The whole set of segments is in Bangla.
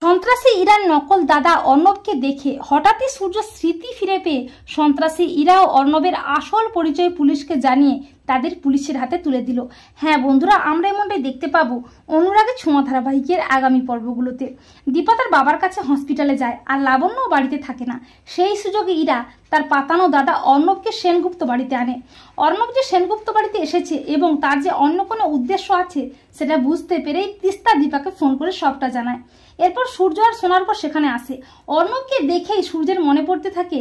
সন্ত্রাসী ইরার নকল দাদা অর্ণবকে দেখে হঠাৎই সূর্য স্মৃতি ফিরে পেয়ে সন্ত্রাসী ইরা ও অর্ণবের আসল পরিচয় পুলিশকে জানিয়ে তাদের পুলিশের হাতে তুলে দিল। হ্যাঁ বন্ধুরা, আমরা এমনটাই দেখতে পাবো অনুরাগের ছোঁয়া ধারাবাহিকের আগামী পর্বগুলোতে। দীপা তার বাবার কাছে হসপিটালে যায় আর লাবণ্যও বাড়িতে থাকে না। সেই সুযোগে ইরা তার পাতানো দাদা অর্ণবকে সেনগুপ্ত বাড়িতে আনে। অর্ণব যে সেনগুপ্ত বাড়িতে এসেছে এবং তার যে অন্য কোনো উদ্দেশ্য আছে সেটা বুঝতে পেরেই তিস্তা দীপাকে ফোন করে সবটা জানায়। এরপর সূর্য আর সোনার পর সেখানে আসে। অর্ণবকে দেখেই সূর্যের মনে পড়তে থাকে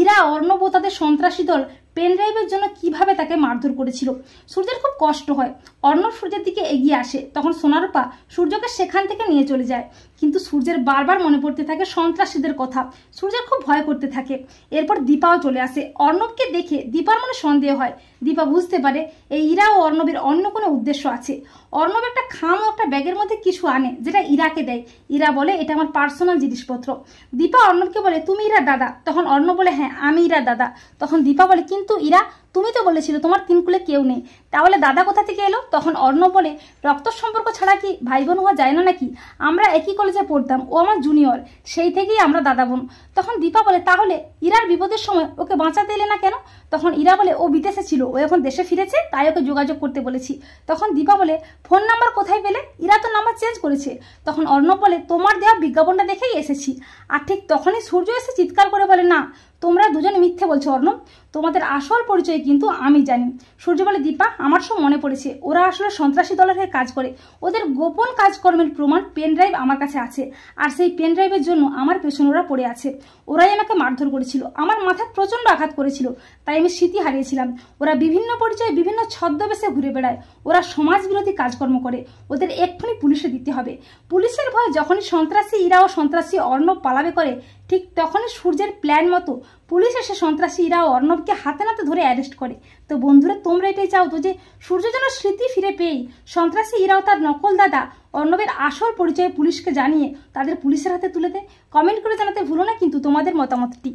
ইরা, অর্ণব ও তাদের সন্ত্রাসী দল পেন ড্রাইভের জন্য কিভাবে তাকে মারধর করেছিল। সূর্যের খুব কষ্ট হয়। অর্ণব সূর্যের দিকে এগিয়ে আসে, তখন সোনারূপা সূর্যকে সেখান থেকে নিয়ে চলে যায়। কিন্তু সূর্যের বারবার মনে পড়তে থাকে সন্ত্রাসীদের কথা। সূর্যের খুব ভয় করতে থাকে। এরপর দীপাও চলে আসে। অর্ণবকে দেখে দীপার মনে সন্দেহ হয়। দীপা বুঝতে পারে এই ইরা ও অর্ণবের অন্য কোনো উদ্দেশ্য আছে। অর্ণব একটা খাম ও একটা ব্যাগের মধ্যে কিছু আনে, যেটা ইরাকে দেয়। ইরা বলে এটা আমার পার্সোনাল জিনিসপত্র। দীপা অর্ণবকে বলে তুমি ইরার দাদা। তখন অর্ণব বলে হ্যাঁ আমি ইরার দাদা। তখন দীপা বলে কিন্তু ইরা, তুমি তো বলেছিলে তোমার তিনকুলে কেউ নেই, তাহলে দাদা কোথা থেকে এলো? তখন অর্ণব বলে রক্ত সম্পর্ক ছাড়া কি ভাই বোন হওয়া যায় না নাকি? আমরা একই কলেজে পড়তাম, ও আমার জুনিয়র, সেই থেকেই আমরা দাদা বোন। তখন দীপা বলে তাহলে ইরার বিপদের সময় ওকে বাঁচাতে এলে না কেন? তখন ইরা বলে ও বিদেশে ছিল, ও এখন দেশে ফিরেছে, তাই ওকে যোগাযোগ করতে বলেছি। তখন দীপা বলে ফোন নাম্বার কোথায় পেলে? ইরা তো নাম্বার চেঞ্জ করেছে। তখন অর্ণব বলে তোমার দেওয়া বিজ্ঞাপনটা দেখেই এসেছি। আর ঠিক তখনই সূর্য এসে চিৎকার করে বলে না, তোমরা দুজনে মিথ্যে বলছো অর্ণব, তোমাদের আসল পরিচয় কিন্তু আমি জানি। সূর্য বলে দীপা আমার সব মনে পড়েছে, ওরা আসলে সন্ত্রাসী দলের হয়ে কাজ করে। ওদের গোপন কাজকর্মের প্রমাণ পেন ড্রাইভ আমার কাছে আছে, আর সেই পেন ড্রাইভের জন্য আমার পেছনে ওরা পড়ে আছে। ওরাই আমাকে মারধর করেছিল, আমার মাথায় প্রচন্ড আঘাত করেছিল, তাই আমি স্মৃতি হারিয়েছিলাম। ওরা বিভিন্ন পরিচয়ে বিভিন্ন ছদ্মবেশে ঘুরে বেড়ায়। ওরা সমাজ বিরোধী কাজকর্ম করে, ওদের এক্ষুনি পুলিশে দিতে হবে। পুলিশের ভয়ে যখনই সন্ত্রাসী ইরা ও সন্ত্রাসী অর্ণব পালাবে করে, ঠিক তখনই সূর্যের প্ল্যান মতো পুলিশ এসে সন্ত্রাসী ইরা ও অর্ণবকে হাতে নাতে ধরে অ্যারেস্ট করে। তো বন্ধুরা, তোমরা এটাই চাও তো যে সূর্য যেন স্মৃতি ফিরে পেয়েই সন্ত্রাসী ইরাও তার নকল দাদা অর্ণবের আসল পরিচয় পুলিশকে জানিয়ে তাদের পুলিশের হাতে তুলে দেয়? কমেন্ট করে জানাতে ভুলো না কিন্তু তোমাদের মতামতটি।